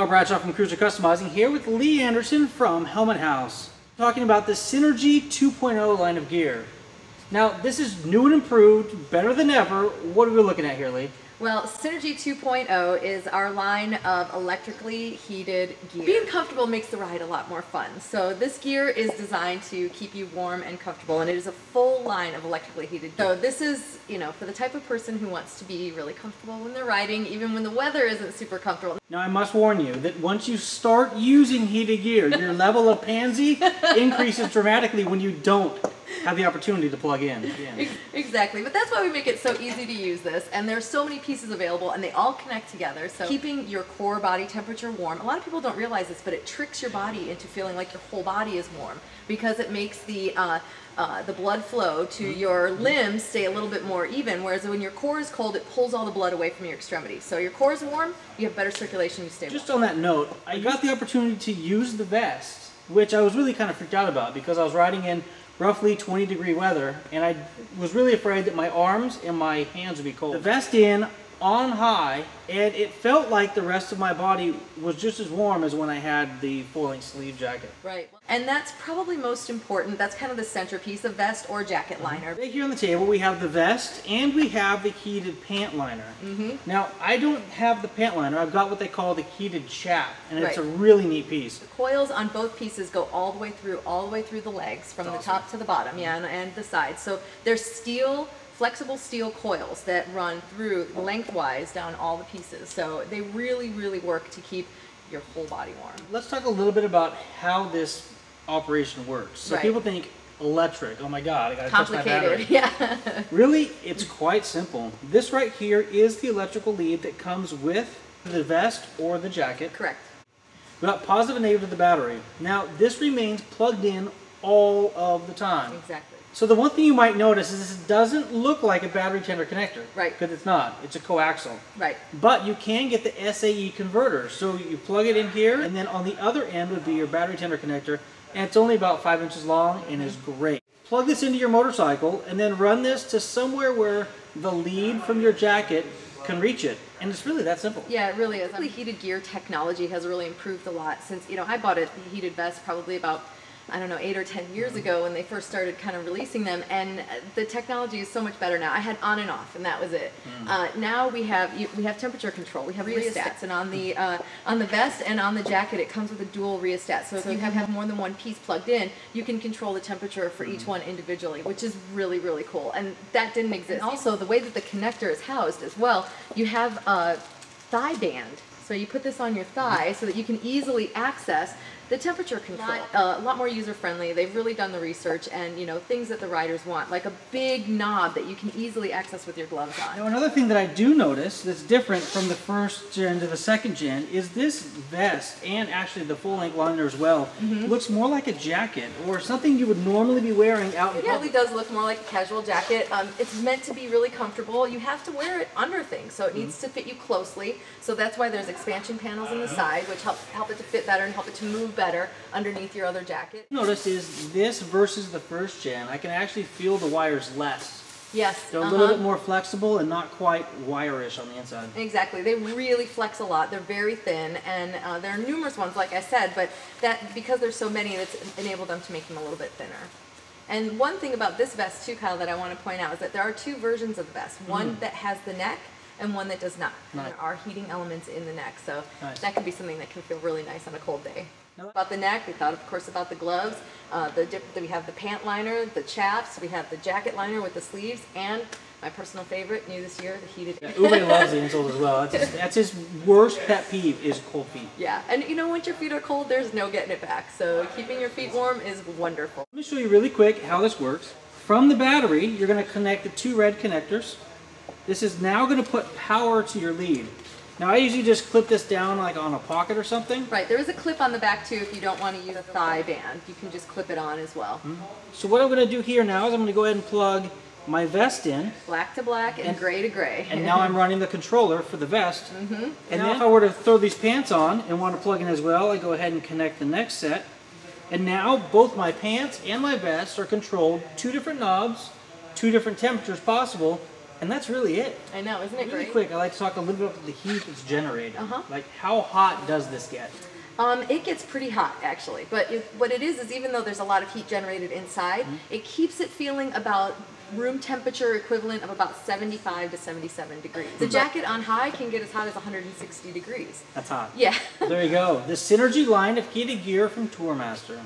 Bradshaw from Cruiser Customizing here with Leigh Anderson from Helmet House, talking about the Synergy 2.0 line of gear. Now, this is new and improved, better than ever. What are we looking at here, Leigh? Well, Synergy 2.0 is our line of electrically heated gear. Being comfortable makes the ride a lot more fun. So this gear is designed to keep you warm and comfortable, and it is a full line of electrically heated gear. So this is, for the type of person who wants to be really comfortable when they're riding, even when the weather isn't super comfortable. Now, I must warn you that once you start using heated gear, your level of pansy increases dramatically when you don't have the opportunity to plug in. Exactly, but that's why we make it so easy to use this, and there's so many pieces available and they all connect together, so keeping your core body temperature warm. A lot of people don't realize this, but it tricks your body into feeling like your whole body is warm because it makes the blood flow to your limbs stay a little bit more even, whereas when your core is cold, it pulls all the blood away from your extremities. So your core is warm, you have better circulation, you stay warm. Just on that note, I got the opportunity to use the vest, which I was really kind of freaked out about because I was riding in roughly 20-degree weather, and I was really afraid that my arms and my hands would be cold. The vest in, on high, and it felt like the rest of my body was just as warm as when I had the full-length sleeve jacket. Right, and that's probably most important. That's kind of the centerpiece of vest or jacket liner. Right here on the table we have the vest and we have the heated pant liner. Now, I don't have the pant liner. I've got what they call the heated chap, and it's a really neat piece. The coils on both pieces go all the way through the legs, from the top to the bottom, and the sides. So they're flexible steel coils that run through lengthwise down all the pieces. So they really, really work to keep your whole body warm. Let's talk a little bit about how this operation works. So people think electric, oh my god, I gotta touch my battery. Yeah. Really, it's quite simple. This right here is the electrical lead that comes with the vest or the jacket. Correct. We've got positive and negative to the battery. Now, this remains plugged in all of the time. Exactly. So the one thing you might notice is this doesn't look like a battery tender connector. Right. Because it's not. It's a coaxial. Right. But you can get the SAE converter. So you plug it in here, and then on the other end would be your battery tender connector, and it's only about 5 inches long and is great. Plug this into your motorcycle, and then run this to somewhere where the lead from your jacket can reach it. And it's really that simple. Yeah, it really is. The heated gear technology has really improved a lot since, I bought a heated vest probably about, I don't know, 8 or 10 years ago when they first started kind of releasing them, and the technology is so much better now. I had on and off, and that was it. Now we have temperature control, we have rheostats, and on the vest and on the jacket it comes with a dual rheostat. So if you have more than one piece plugged in, you can control the temperature for each one individually, which is really, really cool. And that didn't exist. And also, the way that the connector is housed as well, you have a thigh band. So you put this on your thigh so that you can easily access the temperature control. A lot more user-friendly. They've really done the research, and things that the riders want, like a big knob that you can easily access with your gloves on. Now, another thing that I do notice that's different from the first gen to the second gen is this vest, and actually the full-length liner as well, looks more like a jacket or something you would normally be wearing out in public. It really does look more like a casual jacket. It's meant to be really comfortable. You have to wear it under things, so it needs to fit you closely. So that's why there's expansion panels on the side, which help it to fit better and help it to move better underneath your other jacket. Notice is this versus the first gen, I can actually feel the wires less. Yes. They're a little bit more flexible and not quite wire-ish on the inside. Exactly. They really flex a lot. They're very thin, and there are numerous ones, like I said, but because there's so many, it's enabled them to make them a little bit thinner. And one thing about this vest too, Kyle, that I want to point out is that there are two versions of the vest. One that has the neck and one that does not. Nice. There are heating elements in the neck, so that can be something that can feel really nice on a cold day. About the neck, we thought, of course, about the gloves. We have the pant liner, the chaps, we have the jacket liner with the sleeves, and my personal favorite, new this year, the heated. Yeah, Uwe loves the insoles as well. That's his worst pet peeve is cold feet. Yeah, and once your feet are cold, there's no getting it back. So keeping your feet warm is wonderful. Let me show you really quick how this works. From the battery, you're going to connect the two red connectors. This is now going to put power to your lead. Now, I usually just clip this down like on a pocket or something. Right, there is a clip on the back too if you don't want to use a thigh band. You can just clip it on as well. So what I'm going to do here now is I'm going to go ahead and plug my vest in. Black to black and gray to gray. And now I'm running the controller for the vest. And now if I were to throw these pants on and want to plug in as well, I go ahead and connect the next set. And now both my pants and my vest are controlled, two different knobs, two different temperatures possible, And that's really it. I know, isn't it Really great? quick, I like to talk a little bit about the heat that's generated. Like, how hot does this get? It gets pretty hot, actually. But what it is even though there's a lot of heat generated inside, it keeps it feeling about room temperature equivalent of about 75 to 77 degrees. The jacket on high can get as hot as 160 degrees. That's hot. Yeah. There you go. The Synergy line of heated gear from Tourmaster.